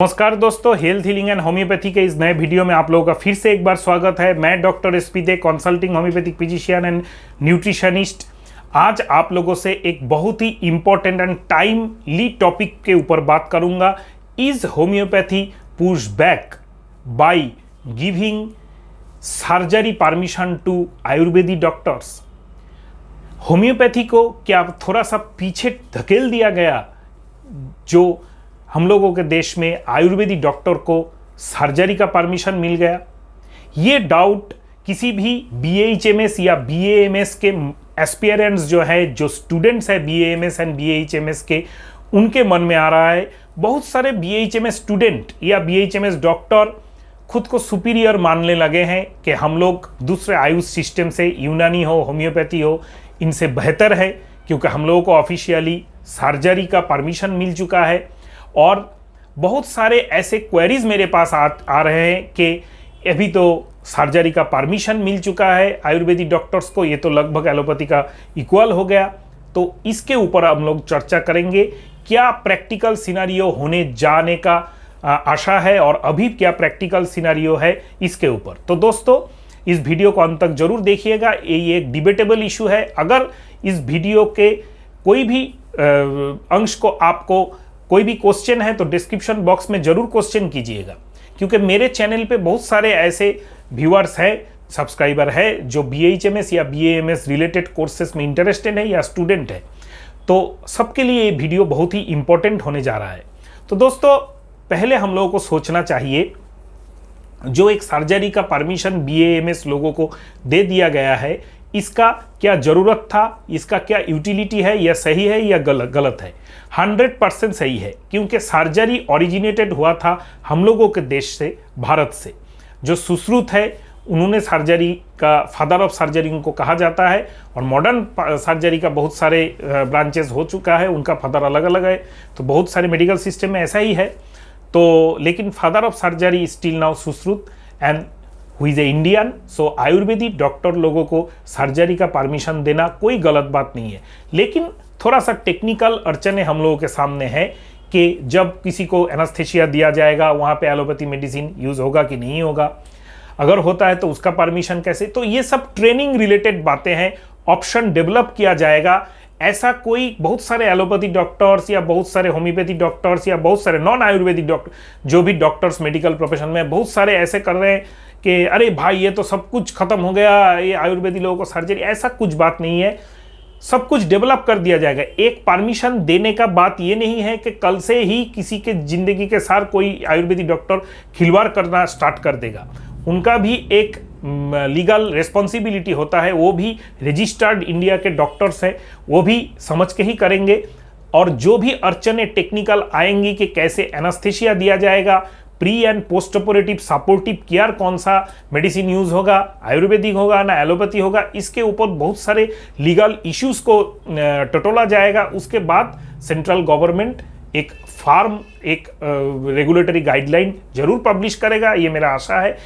नमस्कार दोस्तों, health healing and homeopathy के इस नए वीडियो में आप लोगों का फिर से एक बार स्वागत है। मैं doctor SP De, consulting homeopathic physician and nutritionist. आज आप लोगों से एक बहुत ही इंपॉर्टेंट एंड टाइमली टॉपिक के ऊपर बात करूंगा। Is homeopathy push back by giving surgery permission to ayurvedic doctors? Homeopathy को क्या थोड़ा सा पीछे धकेल दिया गया? जो हम लोगों के देश में आयुर्वेदिक डॉक्टर को सर्जरी का परमिशन मिल गया, ये डाउट किसी भी BAHMS या BAMS के एस्पिरेंट्स जो है, जो स्टूडेंट्स है BAMS एंड BAHMS के, उनके मन में आ रहा है। बहुत सारे BAHMS स्टूडेंट या BAHMS डॉक्टर खुद को सुपीरियर मानने लगे हैं कि हम लोग दूसरे आयुष सिस्टम से, यूनानी हो, होम्योपैथी हो, इनसे बेहतर है, क्योंकि हम लोगों को ऑफिशियली सर्जरी का परमिशन मिल चुका है। और बहुत सारे ऐसे क्वेरीज मेरे पास आ रहे हैं कि अभी तो सर्जरी का परमिशन मिल चुका है आयुर्वेदिक डॉक्टर्स को, ये तो लगभग एलोपैथी का इक्वल हो गया। तो इसके ऊपर हम लोग चर्चा करेंगे, क्या प्रैक्टिकल सिनेरियो होने जाने का आशा है और अभी क्या प्रैक्टिकल सिनेरियो है इसके ऊपर। तो दोस्तों, इस वीडियो को अंत तक जरूर देखिएगा। ये एक डिबेटेबल इशू है। अगर इस वीडियो के कोई भी अंश को आपको कोई भी क्वेश्चन है तो डिस्क्रिप्शन बॉक्स में जरूर क्वेश्चन कीजिएगा, क्योंकि मेरे चैनल पे बहुत सारे ऐसे व्यूअर्स हैं, सब्सक्राइबर है, जो BAHMS या BAMS रिलेटेड कोर्सेज में इंटरेस्टेड है या स्टूडेंट है। तो सबके लिए ये वीडियो बहुत ही इंपॉर्टेंट होने जा रहा है। तो दोस्तों, पहले हम लोगों को सोचना चाहिए, जो एक सर्जरी का परमिशन BAMS लोगों को दे दिया गया है, इसका क्या ज़रूरत था, इसका क्या यूटिलिटी है, या सही है या गलत है? 100% सही है, क्योंकि सर्जरी ओरिजिनेटेड हुआ था हम लोगों के देश से, भारत से। जो सुश्रुत है, उन्होंने सर्जरी का फादर ऑफ सर्जरी उनको कहा जाता है। और मॉडर्न सर्जरी का बहुत सारे ब्रांचेस हो चुका है, उनका फादर अलग अलग है। तो बहुत सारे मेडिकल सिस्टम में ऐसा ही है। तो लेकिन father of surgery still now Sushruta and who is a Indian. So ayurvedic doctor लोगों को सर्जरी का परमिशन देना कोई गलत बात नहीं है। लेकिन थोड़ा सा टेक्निकल अड़चने हम लोगों के सामने है कि जब किसी को एनास्थेशिया दिया जाएगा, वहाँ पे एलोपैथी मेडिसिन यूज़ होगा कि नहीं होगा, अगर होता है तो उसका परमिशन कैसे। तो ये सब ट्रेनिंग रिलेटेड बातें हैं। ऑप्शन डेवलप किया जाएगा। ऐसा कोई, बहुत सारे एलोपैथी डॉक्टर्स या बहुत सारे होम्योपैथी डॉक्टर्स या बहुत सारे नॉन आयुर्वेदिक डॉक्टर, जो भी डॉक्टर्स मेडिकल प्रोफेशन में, बहुत सारे ऐसे कर रहे हैं कि अरे भाई ये तो सब कुछ खत्म हो गया, ये आयुर्वेदिक लोगों को सर्जरी। ऐसा कुछ बात नहीं है, सब कुछ डेवलप कर दिया जाएगा। एक परमिशन देने का बात ये नहीं है कि कल से ही किसी के जिंदगी के साथ कोई आयुर्वेदिक डॉक्टर खिलवाड़ करना स्टार्ट कर देगा। उनका भी एक लीगल रिस्पॉन्सिबिलिटी होता है, वो भी रजिस्टर्ड इंडिया के डॉक्टर्स हैं, वो भी समझ के ही करेंगे। और जो भी अड़चने टेक्निकल आएंगी कि कैसे एनास्थेशिया दिया जाएगा, pre and post operative supportive care कौन सा मेडिसिन यूज होगा, आयुर्वेदिक होगा ना एलोपैथी होगा, इसके ऊपर बहुत सारे लीगल इश्यूज को टटोला जाएगा। उसके बाद सेंट्रल गवर्नमेंट एक फार्म, एक रेगुलेटरी गाइडलाइन जरूर पब्लिश करेगा, ये मेरा आशा है।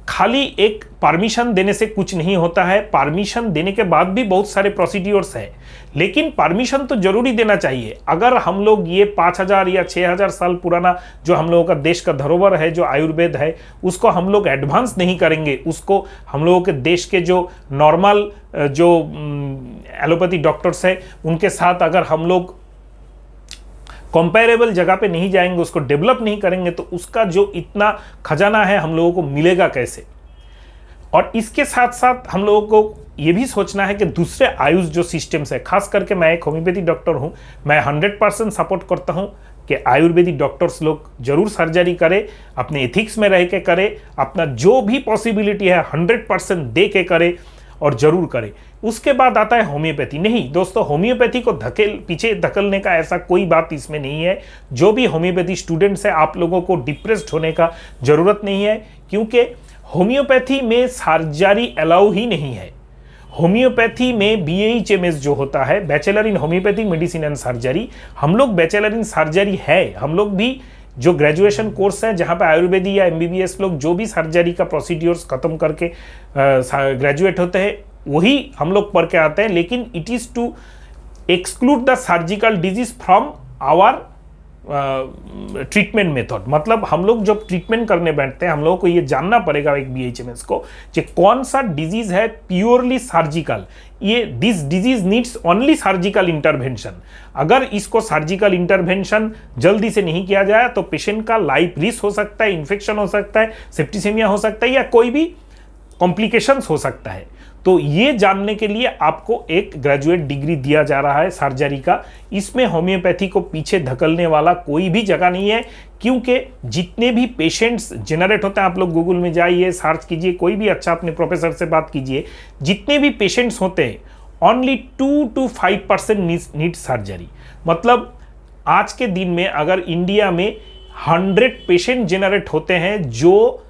खाली एक परमिशन देने से कुछ नहीं होता है। परमिशन देने के बाद भी बहुत सारे प्रोसीड्योर्स हैं, लेकिन परमिशन तो जरूरी देना चाहिए। अगर हम लोग ये 5000 या 6000 साल पुराना जो हम लोगों का देश का धरोहर है, जो आयुर्वेद है, उसको हम लोग एडवांस नहीं करेंगे, उसको हम लोगों के देश के जो नॉर्मल जो एलोपैथी डॉक्टर्स हैं उनके साथ अगर हम लोग कंपेरेबल जगह पे नहीं जाएंगे, उसको डेवलप नहीं करेंगे, तो उसका जो इतना खजाना है हम लोगों को मिलेगा कैसे? और इसके साथ साथ हम लोगों को ये भी सोचना है कि दूसरे आयुष जो सिस्टम्स है, खास करके मैं एक होम्योपैथिक डॉक्टर हूँ, मैं 100% सपोर्ट करता हूँ कि आयुर्वेदिक डॉक्टर्स लोग जरूर सर्जरी करें, अपने एथिक्स में रह के करें, अपना जो भी पॉसिबिलिटी है 100% दे के करें और जरूर करें। उसके बाद आता है होम्योपैथी। नहीं दोस्तों, होम्योपैथी को पीछे धकेलने का ऐसा कोई बात इसमें नहीं है। जो भी होम्योपैथी स्टूडेंट्स है, आप लोगों को डिप्रेस्ड होने का जरूरत नहीं है, क्योंकि होम्योपैथी में सर्जरी अलाउ ही नहीं है। होम्योपैथी में BAHMS जो होता है, bachelor in homeopathic medicine and surgery, हम लोग बैचलर इन सर्जरी है। हम लोग भी जो ग्रेजुएशन कोर्स है, जहाँ पे आयुर्वेदी या MBBS लोग जो भी सर्जरी का प्रोसीड्योर्स खत्म करके ग्रेजुएट होते हैं, वही हम लोग पढ़ के आते हैं। लेकिन it is to exclude the surgical disease from our treatment method, मतलब हम लोग जब ट्रीटमेंट करने बैठते हैं हम लोगों को ये जानना पड़ेगा एक बीएचएमएस को कि कौन सा डिजीज है प्योरली सर्जिकल, ये this disease needs only surgical intervention. अगर इसको सर्जिकल इंटरवेंशन जल्दी से नहीं किया जाए तो पेशेंट का लाइफ रिस्क हो सकता है, इन्फेक्शन हो सकता है, सेप्टिसेमिया हो सकता है या कोई भी कॉम्प्लिकेशंस हो सकता है। तो ये जानने के लिए आपको एक ग्रेजुएट डिग्री दिया जा रहा है सर्जरी का। इसमें होम्योपैथी को पीछे धकेलने वाला कोई भी जगह नहीं है, क्योंकि जितने भी पेशेंट्स जनरेट होते हैं, आप लोग गूगल में जाइए, सर्च कीजिए, कोई भी अच्छा अपने प्रोफेसर से बात कीजिए, जितने भी पेशेंट्स होते हैं ओनली 2 to 5% नीड सर्जरी। मतलब आज के दिन में अगर इंडिया में 100 पेशेंट जनरेट होते हैं जो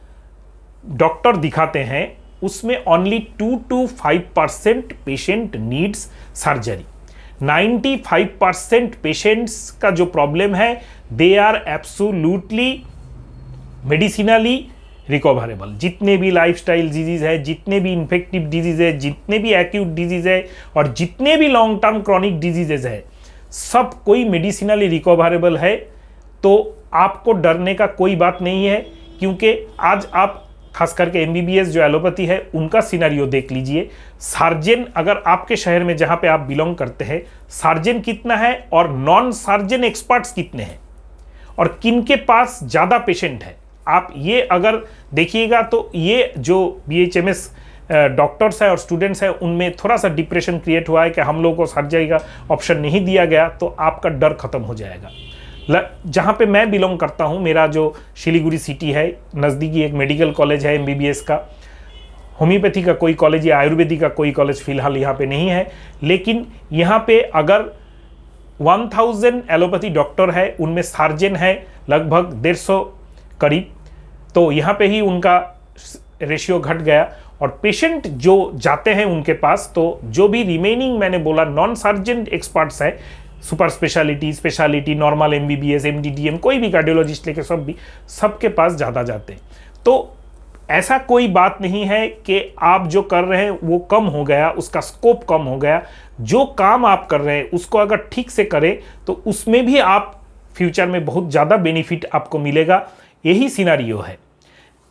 डॉक्टर दिखाते हैं, उसमें only 2 to 5% patient needs surgery. 95% patients का जो प्रॉब्लम है they are absolutely medicinally recoverable. जितने भी लाइफस्टाइल डिजीज है, जितने भी इन्फेक्टिव डिजीज है, जितने भी एक्यूट डिजीज है और जितने भी लॉन्ग टर्म क्रॉनिक डिजीजेज है, सब कोई मेडिसिनली रिकवरेबल है। तो आपको डरने का कोई बात नहीं है, क्योंकि आज आप खास करके एमबीबीएस जो एलोपैथी है उनका सिनेरियो देख लीजिए। सर्जन अगर आपके शहर में जहां पे आप बिलोंग करते हैं, सर्जन कितना है और नॉन सर्जन एक्सपर्ट्स कितने हैं और किनके पास ज़्यादा पेशेंट है, आप ये अगर देखिएगा तो ये जो बीएचएमएस डॉक्टर्स है और स्टूडेंट्स है उनमें थोड़ा सा डिप्रेशन क्रिएट हुआ है कि हम लोगों को सर्जरी का ऑप्शन नहीं दिया गया, तो आपका डर खत्म हो जाएगा। जहाँ पे मैं बिलोंग करता हूँ, मेरा जो शिलीगुड़ी सिटी है, नज़दीकी एक मेडिकल कॉलेज है एमबीबीएस का, होम्योपैथी का कोई कॉलेज या आयुर्वेदिक का कोई कॉलेज फिलहाल यहाँ पे नहीं है, लेकिन यहाँ पे अगर 1000 एलोपैथी डॉक्टर है, उनमें सर्जन है लगभग 150 करीब, तो यहाँ पे ही उनका रेशियो घट गया और पेशेंट जो जाते हैं उनके पास, तो जो भी रिमेनिंग मैंने बोला नॉन सर्जन एक्सपर्ट्स है, super speciality, speciality, normal MBBS, MD DM, कोई भी कार्डियोलॉजिस्ट लेके सबके पास ज़्यादा जाते हैं। तो ऐसा कोई बात नहीं है कि आप जो कर रहे हैं वो कम हो गया, उसका स्कोप कम हो गया। जो काम आप कर रहे हैं उसको अगर ठीक से करें तो उसमें भी आप फ्यूचर में बहुत ज़्यादा बेनिफिट आपको मिलेगा। यही सिनेरियो है।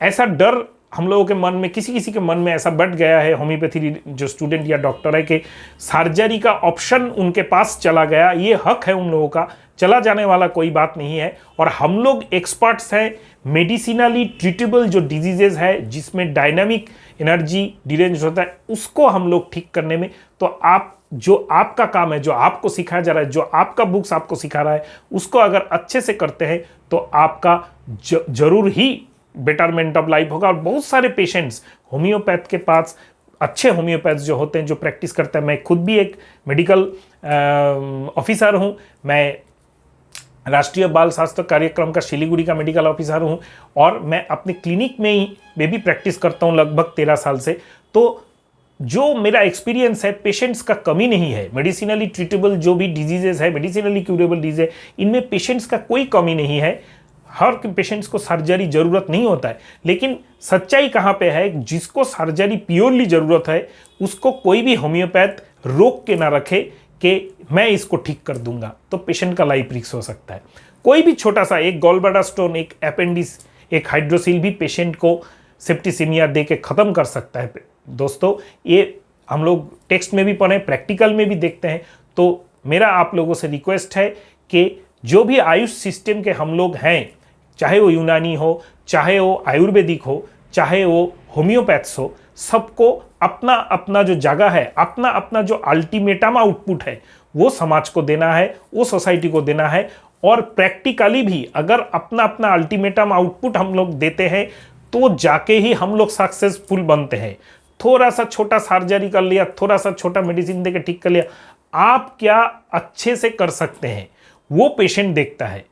ऐसा डर हम लोगों के मन में, किसी किसी के मन में ऐसा बढ़ गया है, होम्योपैथी जो स्टूडेंट या डॉक्टर है, कि सर्जरी का ऑप्शन उनके पास चला गया। ये हक है उन लोगों का, चला जाने वाला कोई बात नहीं है। और हम लोग एक्सपर्ट्स हैं मेडिसिनली ट्रीटेबल जो डिजीजेज है, जिसमें डायनामिक एनर्जी डिरेंज होता है, उसको हम लोग ठीक करने में। तो आप जो आपका काम है, जो आपको सिखाया जा रहा है, जो आपका बुक्स आपको सिखा रहा है, उसको अगर अच्छे से करते हैं तो आपका जरूर ही बेटरमेंट ऑफ लाइफ होगा। और बहुत सारे पेशेंट्स होम्योपैथ के पास, अच्छे होम्योपैथ जो होते हैं, जो प्रैक्टिस करते हैं, मैं खुद भी एक मेडिकल ऑफिसर हूं, मैं राष्ट्रीय बाल स्वास्थ्य कार्यक्रम का शिलीगुड़ी का मेडिकल ऑफिसर हूं और मैं अपने क्लिनिक में भी प्रैक्टिस करता हूं लगभग 13 साल से। तो जो मेरा एक्सपीरियंस है, पेशेंट्स का कमी नहीं है। मेडिसिनली ट्रीटेबल जो भी डिजीजेज है, मेडिसिनली क्यूरेबल डिजीज है, इनमें पेशेंट्स का कोई कमी नहीं है। हर पेशेंट्स को सर्जरी जरूरत नहीं होता है, लेकिन सच्चाई कहाँ पे है, जिसको सर्जरी प्योरली जरूरत है उसको कोई भी होम्योपैथ रोक के ना रखे कि मैं इसको ठीक कर दूंगा, तो पेशेंट का लाइफ रिस्क हो सकता है। कोई भी छोटा सा एक गॉलब्लैडर स्टोन, एक अपेंडिस, एक हाइड्रोसील भी पेशेंट को सेप्टिसेमिया दे के ख़त्म कर सकता है। दोस्तों, ये हम लोग टेक्स्ट में भी पढ़े, प्रैक्टिकल में भी देखते हैं। तो मेरा आप लोगों से रिक्वेस्ट है कि जो भी आयुष सिस्टम के हम लोग हैं, चाहे वो यूनानी हो, चाहे वो आयुर्वेदिक हो, चाहे वो होम्योपैथ्स हो, सबको अपना अपना जो जगह है, अपना अपना जो अल्टीमेटम आउटपुट है, वो समाज को देना है, वो सोसाइटी को देना है। और प्रैक्टिकली भी अगर अपना अपना अल्टीमेटम आउटपुट हम लोग देते हैं तो जाके ही हम लोग सक्सेसफुल बनते हैं। थोड़ा सा छोटा सर्जरी कर लिया, थोड़ा सा छोटा मेडिसिन देके ठीक कर लिया, आप क्या अच्छे से कर सकते हैं वो पेशेंट देखता है।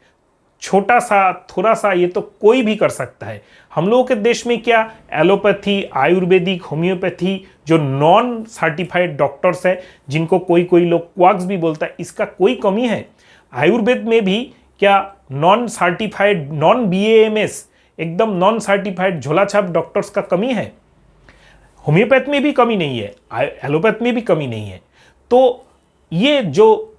छोटा सा, थोड़ा सा, ये तो कोई भी कर सकता है। हम लोगों के देश में क्या एलोपैथी, आयुर्वेदिक, होम्योपैथी जो नॉन सर्टिफाइड डॉक्टर्स है, जिनको कोई कोई लोग क्वाक्स भी बोलता है, इसका कोई कमी है। आयुर्वेद में भी क्या नॉन सर्टिफाइड, नॉन बीएएमएस, एकदम नॉन सर्टिफाइड झोलाछाप डॉक्टर्स का कमी है। होम्योपैथ में भी कमी नहीं है, एलोपैथ में भी कमी नहीं है। तो ये जो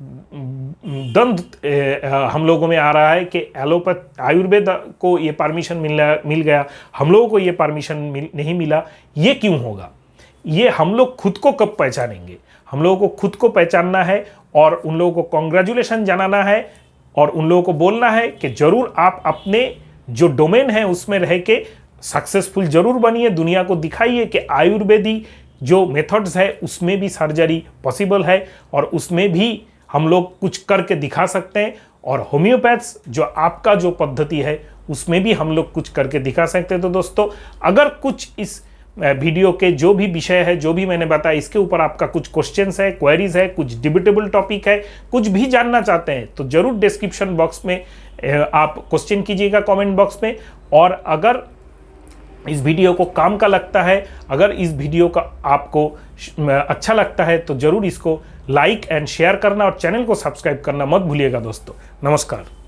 हम लोगों में आ रहा है कि एलोपैथ आयुर्वेद को ये परमिशन मिल गया, हम लोगों को ये परमिशन नहीं मिला। ये क्यों होगा? ये हम लोग खुद को कब पहचानेंगे? हम लोगों को खुद को पहचानना है और उन लोगों को कॉन्ग्रेचुलेशन जनाना है और उन लोगों को बोलना है कि जरूर आप अपने जो डोमेन है उसमें रह के सक्सेसफुल जरूर बनिए, दुनिया को दिखाइए कि आयुर्वेदी जो मेथड्स है उसमें भी सर्जरी पॉसिबल है और उसमें भी हम लोग कुछ करके दिखा सकते हैं। और होम्योपैथ्स जो आपका जो पद्धति है उसमें भी हम लोग कुछ करके दिखा सकते हैं। तो दोस्तों, अगर कुछ इस वीडियो के जो भी विषय है, जो भी मैंने बताया, इसके ऊपर आपका कुछ क्वेश्चंस है, क्वेरीज है, कुछ डिबेटेबल टॉपिक है, कुछ भी जानना चाहते हैं तो जरूर डिस्क्रिप्शन बॉक्स में आप क्वेश्चन कीजिएगा कमेंट बॉक्स में। और अगर इस वीडियो को काम का लगता है, अगर इस वीडियो का आपको अच्छा लगता है तो जरूर इसको लाइक एंड शेयर करना और चैनल को सब्सक्राइब करना मत भूलिएगा दोस्तों। नमस्कार।